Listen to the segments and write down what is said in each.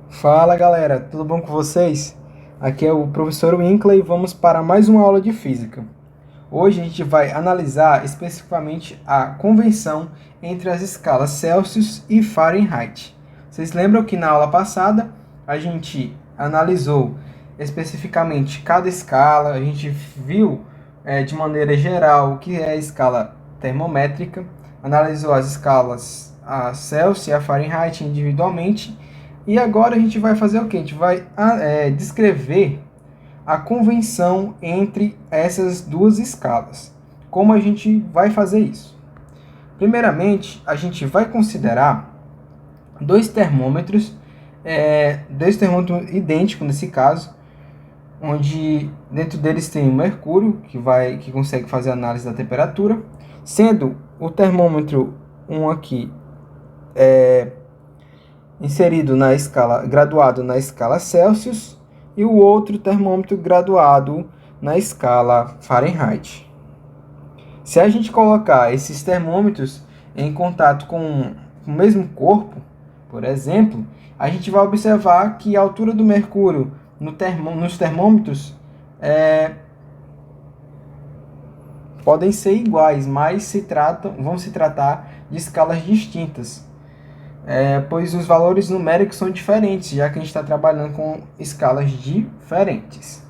Fala galera, tudo bom com vocês? Aqui é o professor Winkler e vamos para mais uma aula de física. Hoje a gente vai analisar especificamente a convenção entre as escalas Celsius e Fahrenheit. Vocês lembram que na aula passada a gente analisou especificamente cada escala, a gente viu de maneira geral o que é a escala termométrica, analisou as escalas a Celsius e a Fahrenheit individualmente. E agora a gente vai fazer o quê? A gente vai descrever a convenção entre essas duas escalas. Como a gente vai fazer isso? Primeiramente, a gente vai considerar dois termômetros idênticos nesse caso, onde dentro deles tem o mercúrio, que consegue fazer a análise da temperatura, sendo o termômetro aqui inserido na escala, graduado na escala Celsius, e o outro termômetro graduado na escala Fahrenheit. Se a gente colocar esses termômetros em contato com o mesmo corpo, por exemplo, a gente vai observar que a altura do mercúrio nos termômetros podem ser iguais, mas vão se tratar de escalas distintas. Pois os valores numéricos são diferentes, já que a gente está trabalhando com escalas diferentes.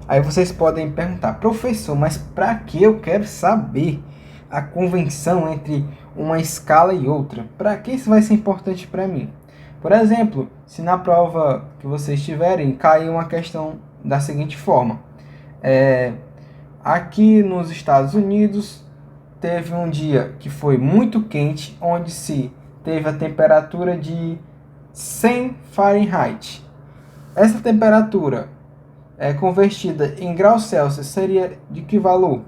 Aí vocês podem perguntar, professor, mas para que eu quero saber a convenção entre uma escala e outra? Para que isso vai ser importante para mim? Por exemplo, se na prova que vocês tiverem cair uma questão da seguinte forma. Aqui nos Estados Unidos, teve um dia que foi muito quente, onde se teve a temperatura de 100 Fahrenheit. Essa temperatura convertida em graus Celsius seria de que valor?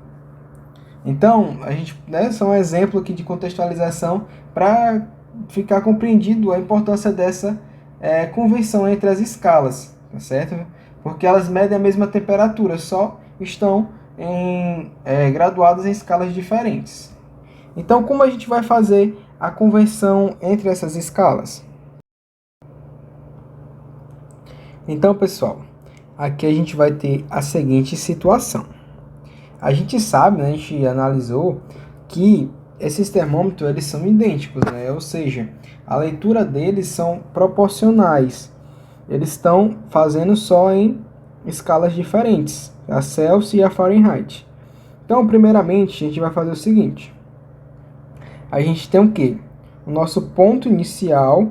Então, a gente só um exemplo aqui de contextualização para ficar compreendido a importância dessa convenção entre as escalas, tá certo? Porque elas medem a mesma temperatura, só estão graduadas em escalas diferentes. Então, como a gente vai fazer a conversão entre essas escalas? Então, pessoal, aqui a gente vai ter a seguinte situação. A gente sabe, né, a gente analisou que esses termômetros eles são idênticos, né? Ou seja, a leitura deles são proporcionais. Eles estão fazendo só em escalas diferentes, a Celsius e a Fahrenheit. Então, primeiramente, a gente vai fazer o seguinte. A gente tem o quê? O nosso ponto inicial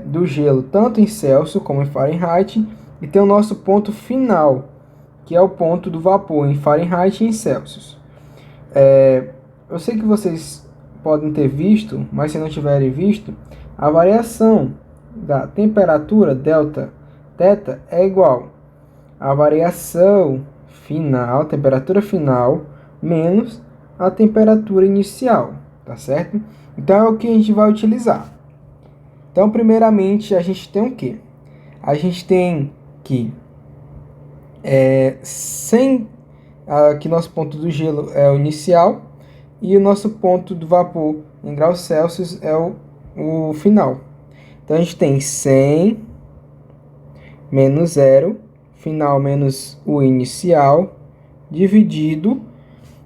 do gelo, tanto em Celsius como em Fahrenheit, e tem o nosso ponto final, que é o ponto do vapor em Fahrenheit e em Celsius. Eu sei que vocês podem ter visto, mas se não tiverem visto, a variação da temperatura delta θ é igual a variação final, temperatura final, menos a temperatura inicial, tá certo? Então é o que a gente vai utilizar. Então, primeiramente, a gente tem o quê? A gente tem que aqui nosso ponto do gelo é o inicial e o nosso ponto do vapor em graus Celsius é o final. Então a gente tem 100 menos 0, final menos o inicial, dividido,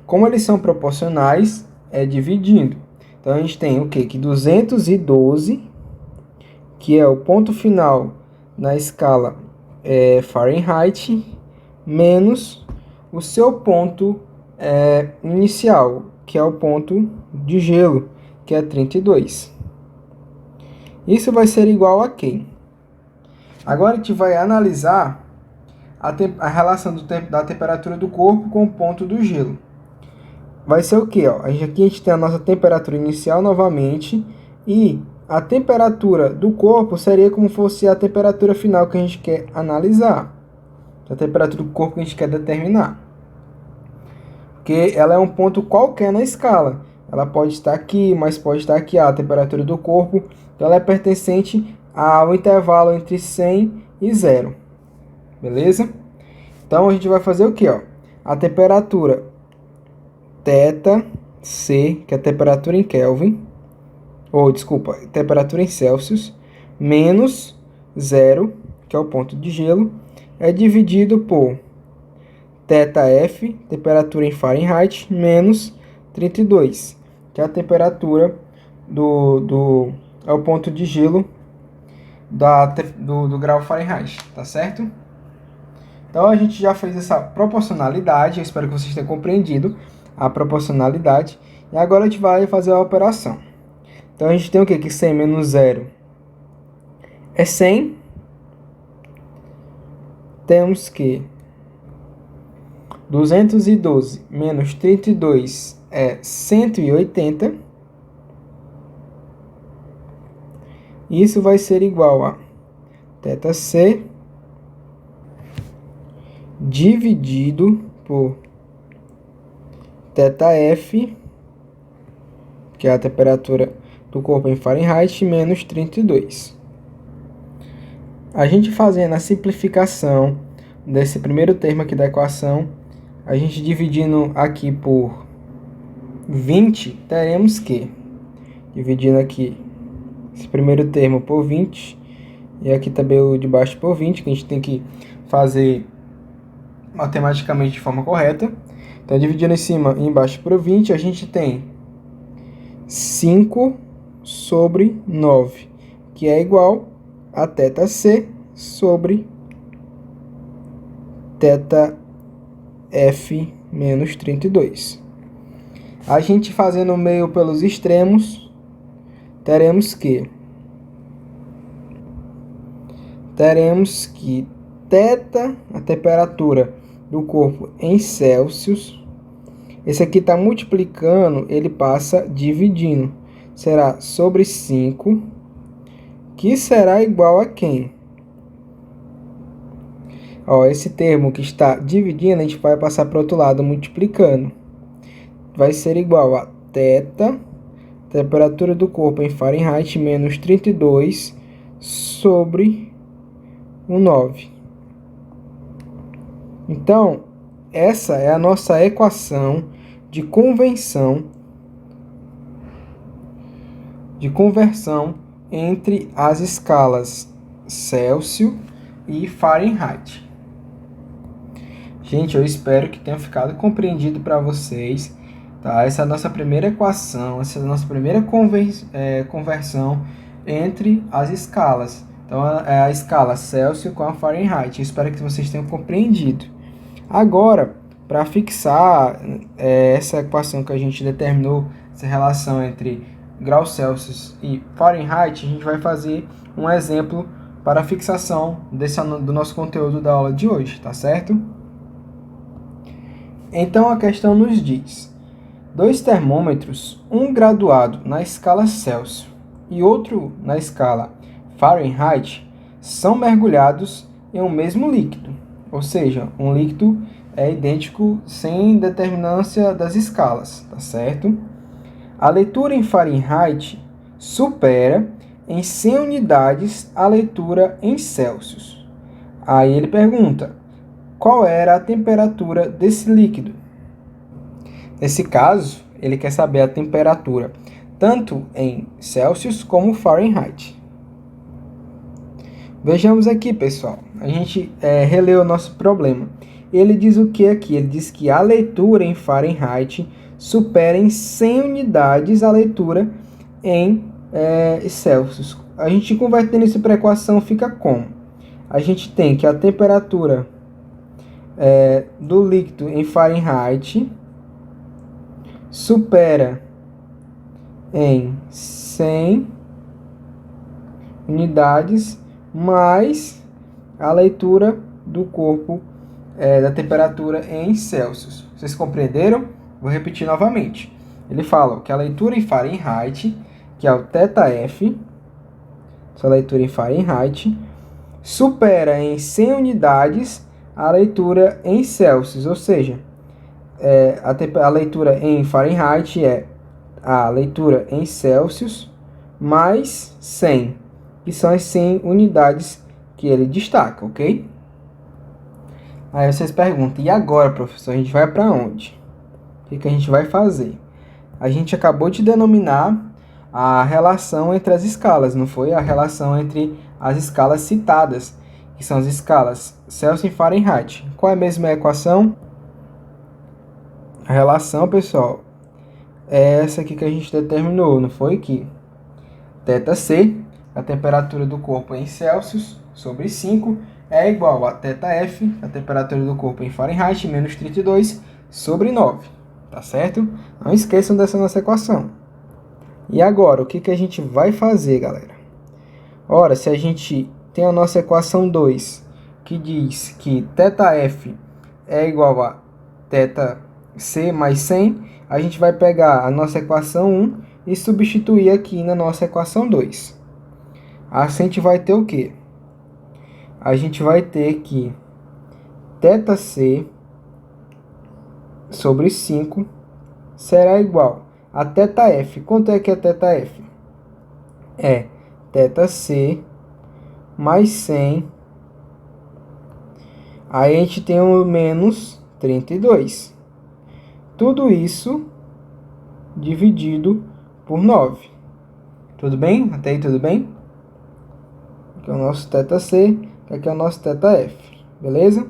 como eles são proporcionais, dividindo. Então a gente tem o quê? Que 212, que é o ponto final na escala Fahrenheit, menos o seu ponto inicial, que é o ponto de gelo, que é 32. Isso vai ser igual a quem? Agora a gente vai analisar a relação da temperatura do corpo com o ponto do gelo. Vai ser o quê? Aqui a gente tem a nossa temperatura inicial novamente, e a temperatura do corpo seria como fosse a temperatura final que a gente quer analisar. A temperatura do corpo que a gente quer determinar. Porque ela é um ponto qualquer na escala. Ela pode estar aqui, mas pode estar aqui, a temperatura do corpo. Então ela é pertencente ao intervalo entre 100 e 0. Beleza? Então, a gente vai fazer o quê? Ó? A temperatura θC, que é a temperatura em Kelvin, ou desculpa, temperatura em Celsius, menos 0, que é o ponto de gelo, é dividido por θF, temperatura em Fahrenheit, menos 32, que é a temperatura é o ponto de gelo do grau Fahrenheit, tá certo? Então a gente já fez essa proporcionalidade, eu espero que vocês tenham compreendido a proporcionalidade, e agora a gente vai fazer a operação. Então a gente tem o quê? Que 100 menos 0 é 100. Temos que 212 menos 32 é 180. Isso vai ser igual a θC dividido por θF, que é a temperatura do corpo em Fahrenheit, menos 32. A gente fazendo a simplificação desse primeiro termo aqui da equação, a gente dividindo aqui por 20, teremos que, dividindo aqui esse primeiro termo por 20, e aqui também o de baixo por 20, que a gente tem que fazer matematicamente de forma correta. Então, dividindo em cima e embaixo por 20, a gente tem 5 sobre 9, que é igual a θC sobre θF menos 32. A gente fazendo o meio pelos extremos, teremos que θ, a temperatura do corpo em Celsius, esse aqui está multiplicando, ele passa dividindo. Será sobre 5, que será igual a quem? Ó, esse termo que está dividindo, a gente vai passar para o outro lado multiplicando. Vai ser igual a θ, temperatura do corpo em Fahrenheit, menos 32, sobre o 9. Então, essa é a nossa equação de conversão entre as escalas Celsius e Fahrenheit. Gente, eu espero que tenha ficado compreendido para vocês, tá? Essa é a nossa primeira equação, essa é a nossa primeira conversão entre as escalas. Então, é a escala Celsius com a Fahrenheit. Eu espero que vocês tenham compreendido. Agora, para fixar essa equação que a gente determinou, essa relação entre graus Celsius e Fahrenheit, a gente vai fazer um exemplo para a fixação do nosso conteúdo da aula de hoje, tá certo? Então, a questão nos diz: 2 termômetros, um graduado na escala Celsius e outro na escala Fahrenheit, são mergulhados em um mesmo líquido, ou seja, um líquido é idêntico sem determinância das escalas, tá certo? A leitura em Fahrenheit supera em 100 unidades a leitura em Celsius. Aí ele pergunta: qual era a temperatura desse líquido? Nesse caso, ele quer saber a temperatura tanto em Celsius como Fahrenheit. Vejamos aqui, pessoal. A gente releu o nosso problema. Ele diz o que aqui? Ele diz que a leitura em Fahrenheit supera em 100 unidades a leitura em Celsius. A gente convertendo isso para a equação fica como? A gente tem que a temperatura do líquido em Fahrenheit supera em 100 unidades mais a leitura do corpo da temperatura em Celsius. Vocês compreenderam? Vou repetir novamente. Ele fala que a leitura em Fahrenheit, que é o θF, essa leitura em Fahrenheit, supera em 100 unidades a leitura em Celsius, ou seja, a leitura em Fahrenheit é a leitura em Celsius mais 100, que são as 100 unidades que ele destaca, ok? Aí vocês perguntam, e agora, professor, a gente vai para onde? O que a gente vai fazer? A gente acabou de denominar a relação entre as escalas, não foi? A relação entre as escalas citadas, que são as escalas Celsius e Fahrenheit. Qual é a mesma equação? A relação, pessoal, é essa aqui que a gente determinou, não foi? Que θc, a temperatura do corpo em Celsius, sobre 5, é igual a θf, a temperatura do corpo em Fahrenheit, menos 32, sobre 9. Tá certo? Não esqueçam dessa nossa equação. E agora, o que a gente vai fazer, galera? Ora, se a gente tem a nossa equação 2, que diz que θf é igual a θc mais 100, a gente vai pegar a nossa equação 1 e substituir aqui na nossa equação 2. Assim a gente vai ter o quê? A gente vai ter que θc sobre 5 será igual a θf. Quanto é que é θf? É θc mais 100. Aí a gente tem o menos 32. Tudo isso dividido por 9. Tudo bem? Até aí tudo bem? Aqui é o nosso θc, aqui é o nosso θf. Beleza?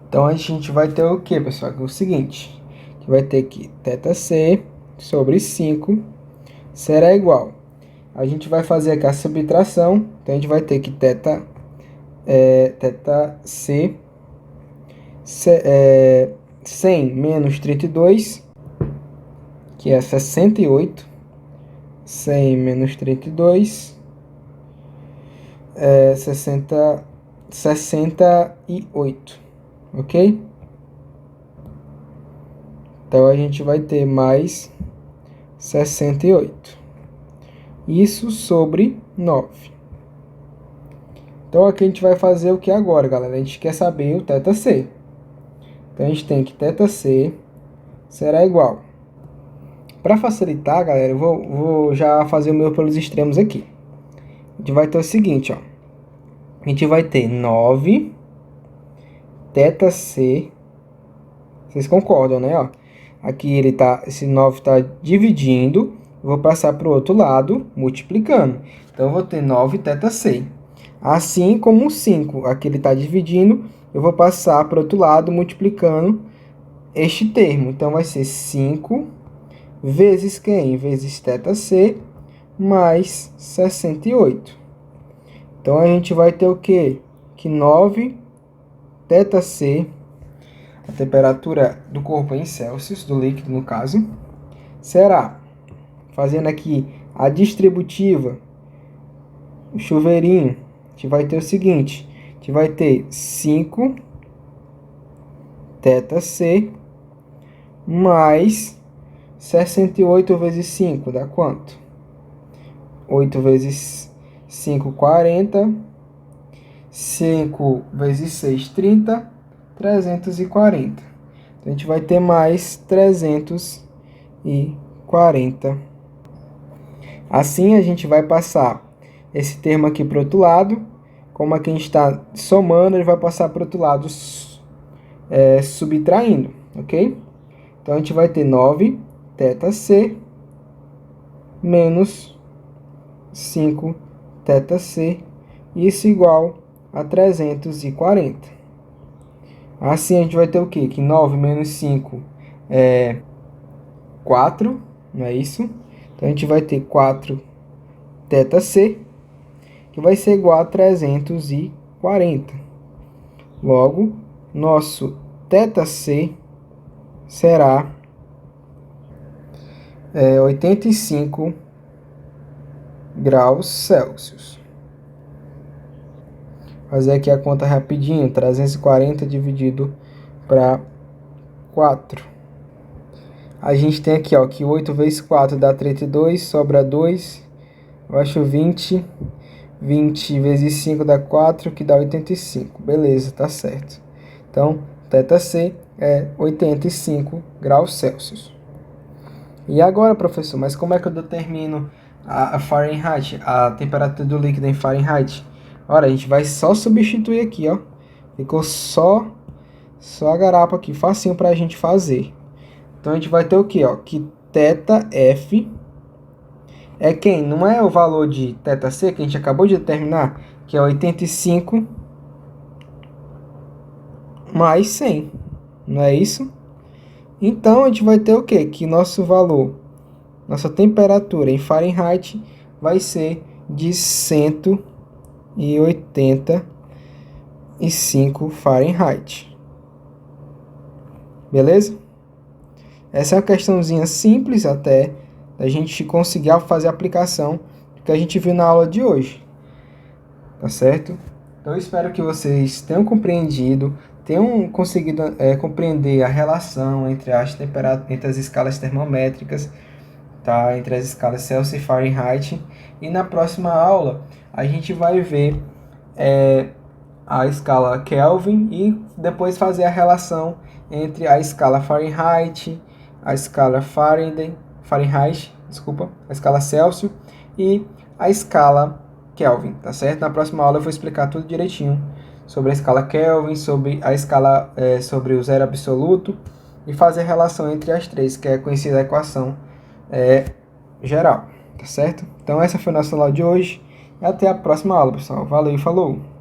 Então a gente vai ter o que, pessoal? É o seguinte. A gente vai ter que θc sobre 5 será igual. A gente vai fazer aqui a subtração. Então a gente vai ter que θc 100 menos 32, que é 68. 100 menos 32 é 68, ok? Então a gente vai ter mais 68. Isso sobre 9. Então aqui a gente vai fazer o que agora, galera? A gente quer saber o θc. Então a gente tem que θc será igual. Para facilitar, galera, eu vou já fazer o meu pelos extremos aqui. A gente vai ter o seguinte, ó. A gente vai ter 9 θc. Vocês concordam, né? Ó, aqui esse 9 está dividindo. Eu vou passar para o outro lado, multiplicando. Então eu vou ter 9 θc. Assim como o 5, aqui ele está dividindo, eu vou passar para o outro lado, multiplicando este termo. Então vai ser 5 vezes quem? Vezes θc mais 68. Então a gente vai ter o quê? Que 9 θc, a temperatura do corpo em Celsius, do líquido no caso, será, fazendo aqui a distributiva, o chuveirinho, a gente vai ter o seguinte, a gente vai ter 5 θc mais 68 vezes 5 dá quanto? 8 vezes 5, 40. 5 vezes 6, 30. 340. Então, a gente vai ter mais 340. Assim, a gente vai passar esse termo aqui para o outro lado. Como aqui a gente está somando, ele vai passar para o outro lado subtraindo, ok? Então, a gente vai ter 9 θc menos 5 θc, isso igual a 340. Assim, a gente vai ter o quê? Que 9 menos 5 é 4, não é isso? Então, a gente vai ter 4 θc, que vai ser igual a 340. Logo, nosso θc será 85 graus Celsius. Fazer aqui a conta rapidinho, 340 dividido para 4. A gente tem aqui, ó, que 8 vezes 4 dá 32, sobra 2, eu acho 20. 20 vezes 5 dá 4, que dá 85. Beleza, tá certo. Então, θc é 85 graus Celsius. E agora, professor, mas como é que eu determino a Fahrenheit, a temperatura do líquido em Fahrenheit? Ora, a gente vai só substituir aqui, ó. Ficou só Só a garapa aqui, facinho para a gente fazer. Então, a gente vai ter o quê? Ó? Que θf é quem? Não é o valor de θc que a gente acabou de determinar, que é 85 mais 100, não é isso? Então, a gente vai ter o quê? Que nosso valor, nossa temperatura em Fahrenheit vai ser de 185 Fahrenheit. Beleza? Essa é uma questãozinha simples até, da gente conseguir fazer a aplicação que a gente viu na aula de hoje. Tá certo? Então, eu espero que vocês tenham compreendido, tenham conseguido compreender a relação entre entre as escalas termométricas, tá? Entre as escalas Celsius e Fahrenheit. E na próxima aula, a gente vai ver a escala Kelvin e depois fazer a relação entre a escala Fahrenheit, a escala Fahrenheit, desculpa, a escala Celsius e a escala Kelvin, tá certo? Na próxima aula eu vou explicar tudo direitinho sobre a escala Kelvin, sobre a escala, sobre o zero absoluto e fazer a relação entre as três, que é conhecida a equação geral, tá certo? Então essa foi a nossa aula de hoje e até a próxima aula, pessoal. Valeu e falou!